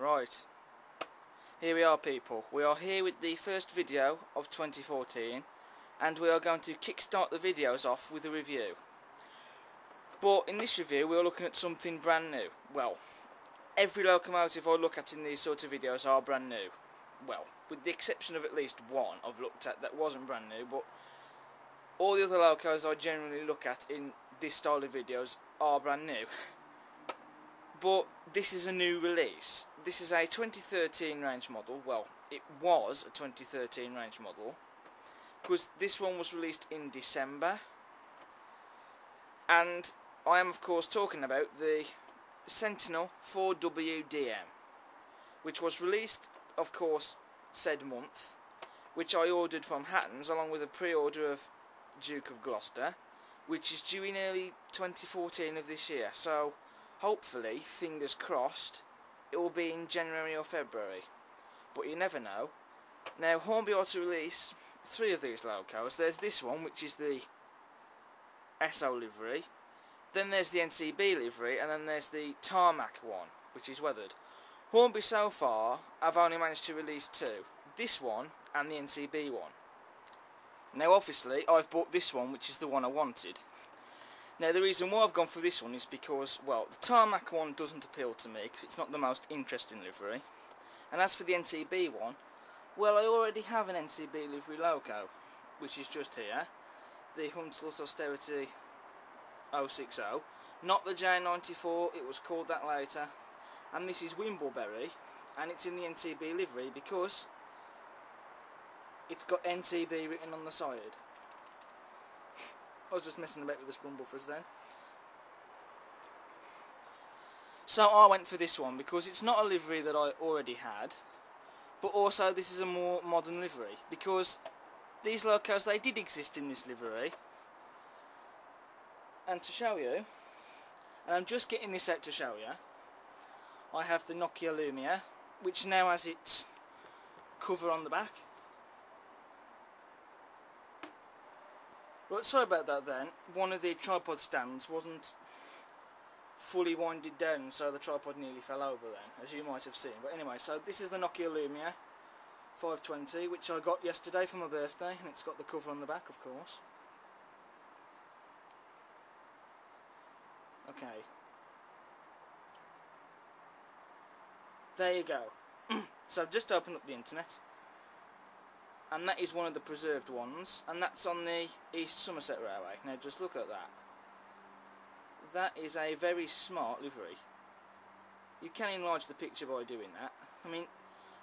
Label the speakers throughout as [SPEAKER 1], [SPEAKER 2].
[SPEAKER 1] Right, here we are people. We are here with the first video of 2014 and we are going to kickstart the videos off with a review. But in this review we are looking at something brand new. Well, every locomotive I look at in these sort of videos are brand new. Well, with the exception of at least one I've looked at that wasn't brand new, but all the other locos I generally look at in this style of videos are brand new. But this is a new release. This is a 2013 range model. Well, it was a 2013 range model because this one was released in December, and I am of course talking about the Sentinel 4WDM, which was released of course said month, which I ordered from Hatton's along with a pre-order of Duke of Gloucester, which is due in early 2014 of this year. So hopefully, fingers crossed, it will be in January or February, but you never know. Now, Hornby are to release 3 of these locos. There's this one, which is the SO livery, then there's the NCB livery, and then there's the tarmac one, which is weathered. Hornby so far have only managed to release 2, this one and the NCB one. Now obviously, I've bought this one, which is the one I wanted. Now the reason why I've gone for this one is because, well, the tarmac one doesn't appeal to me because it's not the most interesting livery. And as for the NCB one, well, I already have an NCB livery loco, which is just here, the Huntle's Austerity 060, not the J94, it was called that later. And this is Wimbleberry, and it's in the NCB livery because it's got NCB written on the side. I was just messing about with the scrum buffers then. So I went for this one because it's not a livery that I already had, but also this is a more modern livery because these locos, they did exist in this livery. And to show you, and I'm just getting this out to show you, I have the Nokia Lumia, which now has its cover on the back. Right, sorry about that then. One of the tripod stands wasn't fully winded down, so the tripod nearly fell over then, as you might have seen. But anyway, so this is the Nokia Lumia 520, which I got yesterday for my birthday, and it's got the cover on the back, of course. Okay. There you go. So I've just opened up the internet, and that is one of the preserved ones, and that's on the East Somerset Railway. Now just look at that. That is a very smart livery. You can enlarge the picture by doing that. I mean,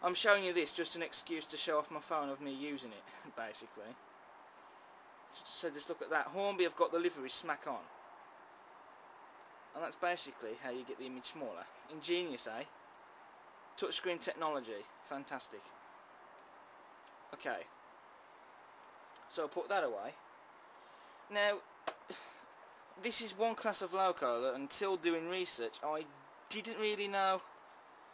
[SPEAKER 1] I'm showing you this just an excuse to show off my phone of me using it, basically. So just look at that. Hornby have got the livery smack on. And that's basically how you get the image smaller. Ingenious, eh? Touchscreen technology. Fantastic. Okay, so I'll put that away. Now, this is one class of loco that until doing research I didn't really know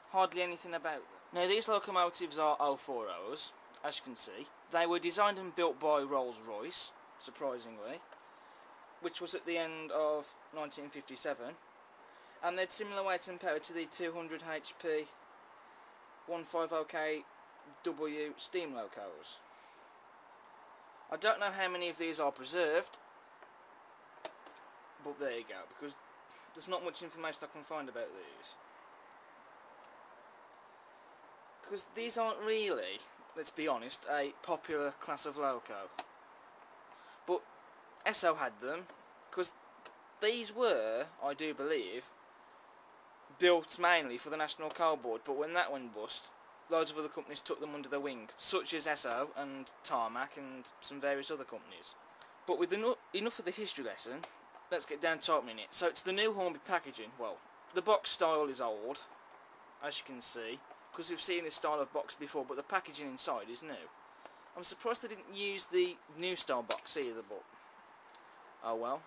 [SPEAKER 1] hardly anything about them. Now these locomotives are 040s, as you can see. They were designed and built by Royce, surprisingly, which was at the end of 1957, and they had similar weight and power to the 200 HP 150 kW steam locos. I don't know how many of these are preserved, but there you go, because there's not much information I can find about these. Because these aren't really, let's be honest, a popular class of loco. But SO had them, because these were, I do believe, built mainly for the National Coal Board, but when that went bust, loads of other companies took them under their wing, such as SO and Tarmac and some various other companies. But with enough of the history lesson, let's get down to opening it. So it's the new Hornby packaging. Well, the box style is old, as you can see, because we've seen this style of box before, but the packaging inside is new. I'm surprised they didn't use the new style box either, but oh well,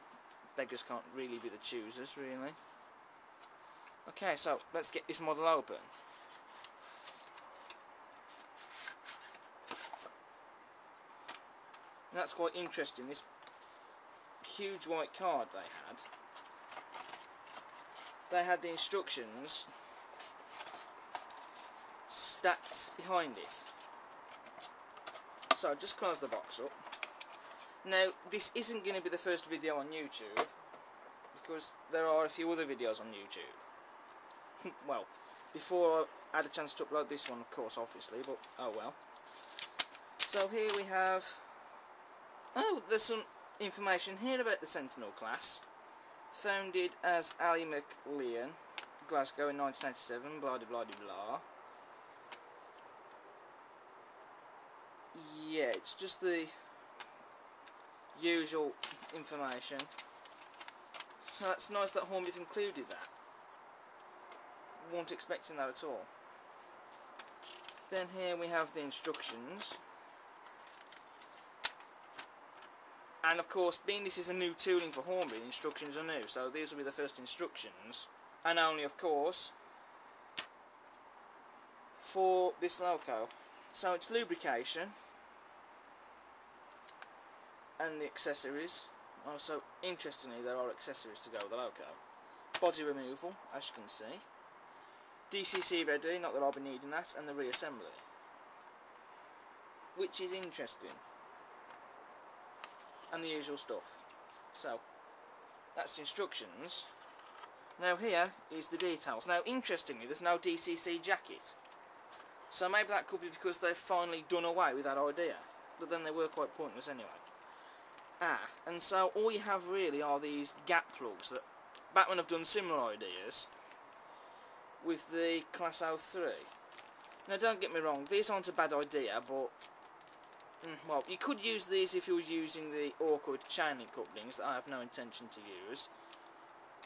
[SPEAKER 1] beggars can't really be the choosers, really. Okay, so let's get this model open. And that's quite interesting, this huge white card they had the instructions stacked behind it. So just close the box up. Now this isn't going to be the first video on YouTube, because there are a few other videos on YouTube. Well, before I had a chance to upload this one, of course, obviously, but oh well. So here we have, oh, there's some information here about the Sentinel class. Founded as Ali McLean, Glasgow in 1997, blah de blah de blah. Yeah, it's just the usual information. So that's nice that Hornby have included that. Weren't expecting that at all. Then here we have the instructions. And of course, being this is a new tooling for Hornby, the instructions are new, so these will be the first instructions. And only, of course, for this Loco. So it's lubrication and the accessories. Also, interestingly, there are accessories to go with the Loco. Body removal, as you can see. DCC ready, not that I'll be needing that, and the reassembly. Which is interesting. And the usual stuff. So, that's the instructions. Now here is the details. Now, interestingly, there's no DCC jacket. So maybe that could be because they've finally done away with that idea. But then they were quite pointless anyway. And so all you have really are these gap plugs that Batman have done similar ideas with the Class 03. Now don't get me wrong, these aren't a bad idea, but well, you could use these if you were using the awkward chain link couplings that I have no intention to use.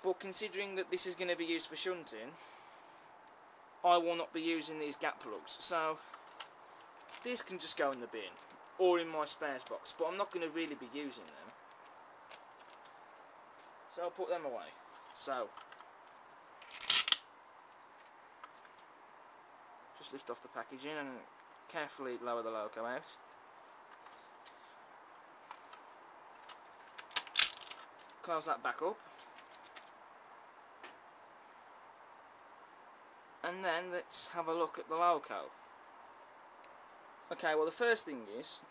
[SPEAKER 1] But considering that this is going to be used for shunting, I will not be using these gap plugs. So these can just go in the bin or in my spares box, but I'm not going to really be using them. So I'll put them away. So just lift off the packaging and carefully lower the Loco out. Close that back up. And then let's have a look at the Loco. Okay, well the first thing is,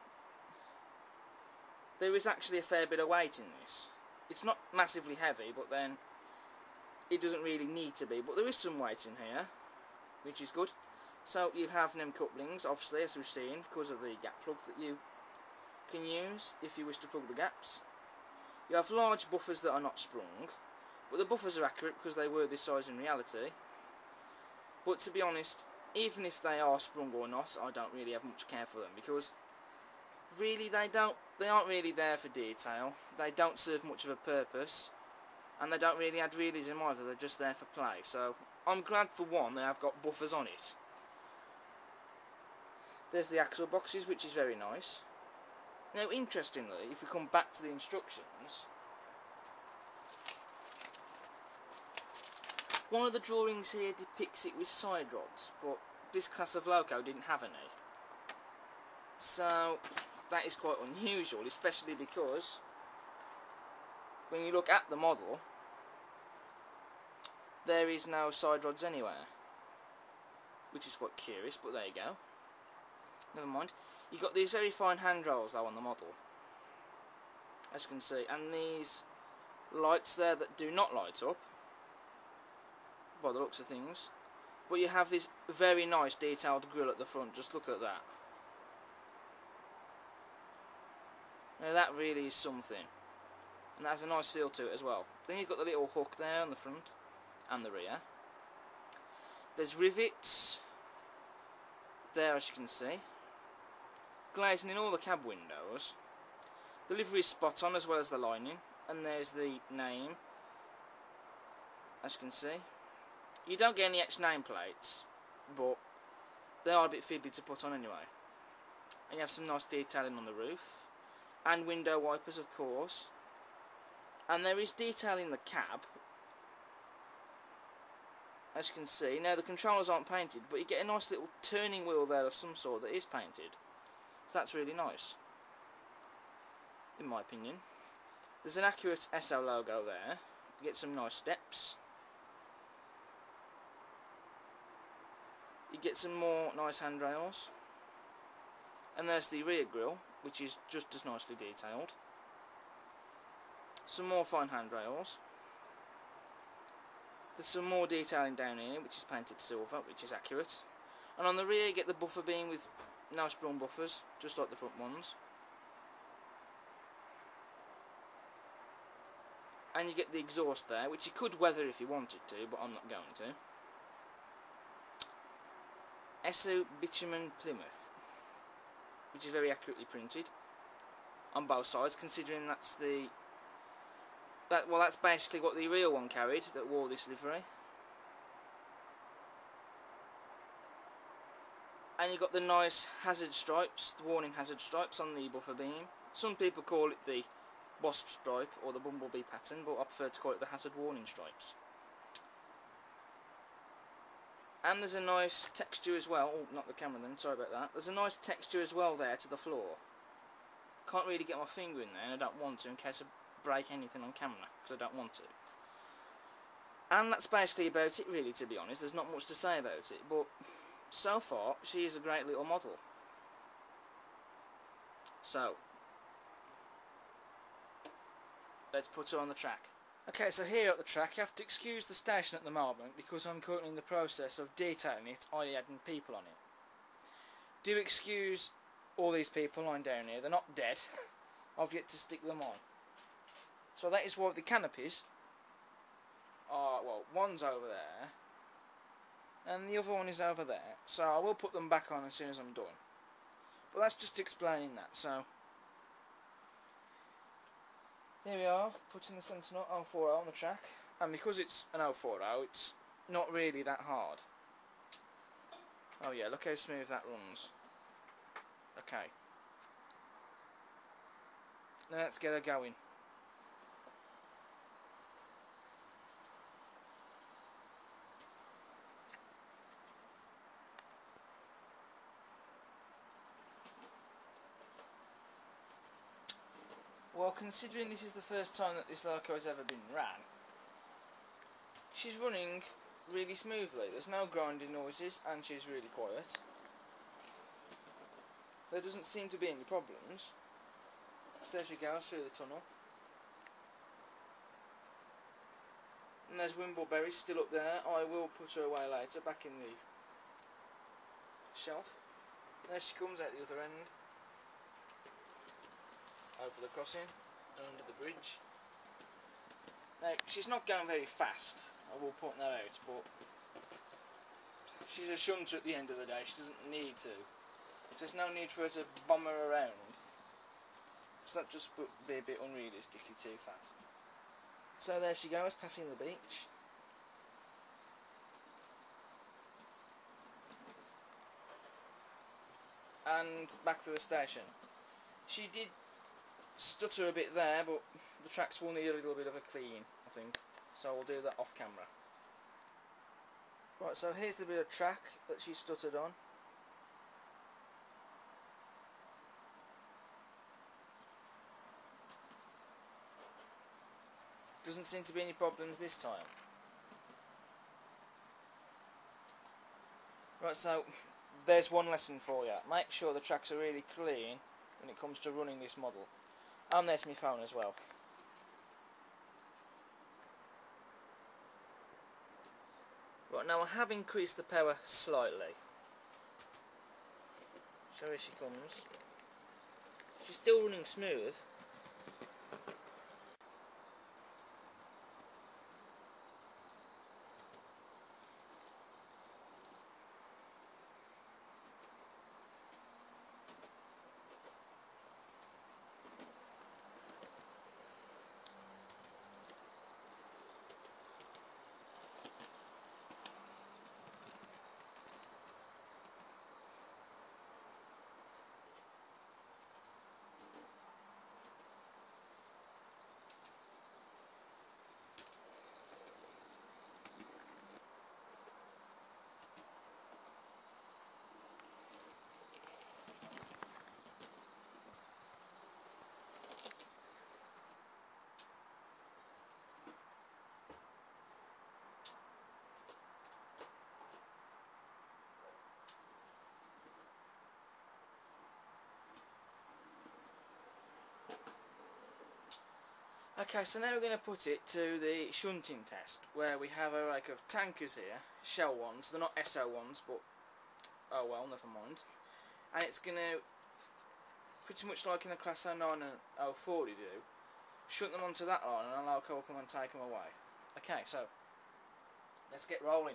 [SPEAKER 1] there is actually a fair bit of weight in this. It's not massively heavy, but then it doesn't really need to be. But there is some weight in here, which is good. So you have NEM couplings, obviously, as we've seen, because of the gap plug that you can use if you wish to plug the gaps. You have large buffers that are not sprung, but the buffers are accurate because they were this size in reality. But to be honest, even if they are sprung or not, I don't really have much care for them, because really they aren't really there for detail. They don't serve much of a purpose, and they don't really add realism either. They're just there for play. So I'm glad for one they have got buffers on it. There's the axle boxes, which is very nice. Now, interestingly, if we come back to the instructions, one of the drawings here depicts it with side rods, but this class of Loco didn't have any. So that is quite unusual, especially because when you look at the model, there is no side rods anywhere, which is quite curious, but there you go. Never mind. You've got these very fine handrails though on the model, as you can see, and these lights there that do not light up by the looks of things, but you have this very nice detailed grille at the front. Just look at that. Now that really is something, and that has a nice feel to it as well. Then you've got the little hook there on the front and the rear. There's rivets there, as you can see, glazing in all the cab windows. The livery is spot on, as well as the lining, and there's the name, as you can see. You don't get any extra nameplates, but they are a bit fiddly to put on anyway. And you have some nice detailing on the roof, and window wipers, of course. And there is detail in the cab, as you can see. Now the controllers aren't painted, but you get a nice little turning wheel there of some sort that is painted. So that's really nice, in my opinion. There's an accurate SO logo there. You get some nice steps. you get some more nice handrails, and there's the rear grille, which is just as nicely detailed. Some more fine handrails. There's some more detailing down here, which is painted silver, which is accurate. And on the rear you get the buffer beam with no sprung buffers, just like the front ones. And you get the exhaust there, which you could weather if you wanted to, but I'm not going to. Esso Bitumen Plymouth, which is very accurately printed on both sides, considering that's that's basically what the real one carried that wore this livery. And you've got the nice hazard stripes, the warning hazard stripes on the buffer beam. Some people call it the wasp stripe or the bumblebee pattern, but I prefer to call it the hazard warning stripes. And there's a nice texture as well. Oh, not the camera then, sorry about that. There's a nice texture as well there to the floor. Can't really get my finger in there, and I don't want to in case I break anything on camera, because I don't want to. And that's basically about it really, to be honest. There's not much to say about it, but so far she is a great little model. So let's put her on the track. Okay, so here at the track you have to excuse the station at the moment because I'm currently in the process of detailing it, i.e. adding people on it. Do excuse all these people lying down here, they're not dead. I've yet to stick them on. So that is what the canopies are. Well, one's over there and the other one is over there, so I will put them back on as soon as I'm done. But that's just explaining that. So here we are, putting the Sentinel 040 on the track, and because it's an 040 it's not really that hard. Oh yeah, look how smooth that runs. Okay, now let's get her going. Well, considering this is the first time that this Loco has ever been ran, she's running really smoothly. There's no grinding noises and she's really quiet. There doesn't seem to be any problems. So there she goes through the tunnel. And there's Wimbleberry still up there. I will put her away later, back in the shelf. There she comes out the other end. Over the crossing and under the bridge. Now she's not going very fast, I will point that out, but she's a shunter at the end of the day. She doesn't need to. There's no need for her to bomb her around, because that just would be a bit unrealistically too fast. So there she goes, passing the beach. And back to the station. She did stutter a bit there, but the tracks will need a little bit of a clean, I think, so we'll do that off camera. Right, so here's the bit of track that she stuttered on. Doesn't seem to be any problems this time. Right, so there's one lesson for you. Make sure the tracks are really clean when it comes to running this model. And there's my phone as well. Right, now I have increased the power slightly. So here she comes. She's still running smooth. Okay, so now we're going to put it to the shunting test, where we have a rack of tankers here, shell ones, they're not SO ones, but oh well, never mind. And it's going to, pretty much like in the Class 09 and 040 do, shunt them onto that line and a Loco will come and take them away. Okay, so, let's get rolling.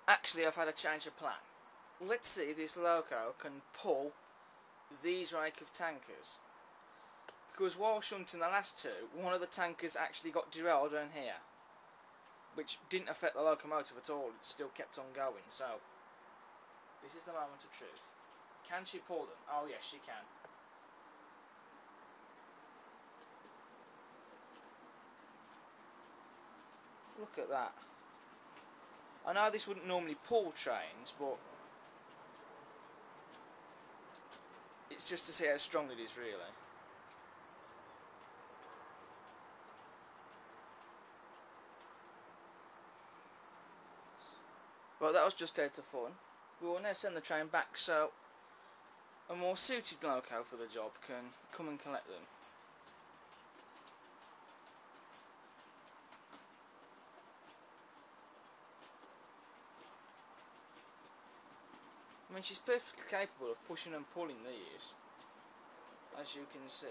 [SPEAKER 1] Actually, I've had a change of plan. Let's see if this Loco can pull these rake of tankers. Because while shunting the last two, one of the tankers actually got derailed down here, which didn't affect the locomotive at all, it still kept on going. So, this is the moment of truth. Can she pull them? Oh yes, she can. Look at that. I know this wouldn't normally pull trains, but it's just to see how strong it is, really. Well, that was just out of fun. We will now send the train back so a more suited Loco for the job can come and collect them. I mean, she's perfectly capable of pushing and pulling these, as you can see.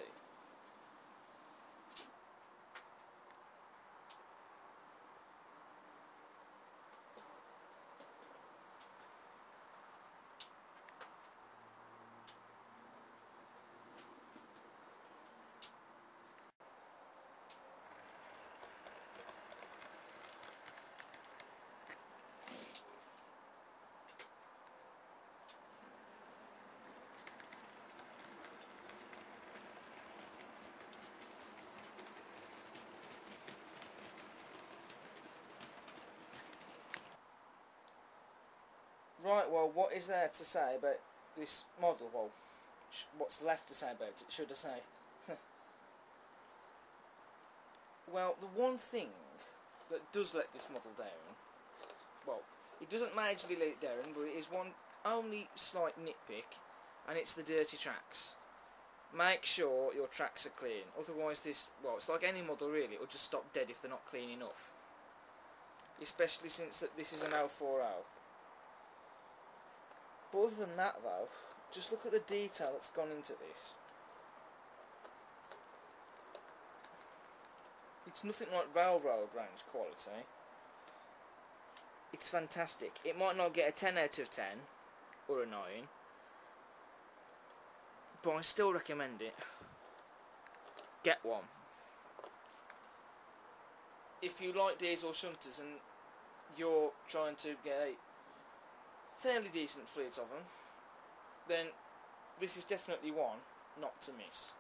[SPEAKER 1] Right, well, what is there to say about this model? Well, what's left to say about it, should I say? Well, the one thing that does let this model down, well, it doesn't majorly let it down, but it is one only slight nitpick, and it's the dirty tracks. Make sure your tracks are clean, otherwise this, well, it's like any model really, it'll just stop dead if they're not clean enough. especially since that this is an L4L. But other than that though, just look at the detail that's gone into this. It's nothing like railroad range quality. It's fantastic. It might not get a 10 out of 10 or a 9, but I still recommend it. Get one. If you like diesel shunters and you're trying to get a fairly decent fleet of them, then this is definitely one not to miss.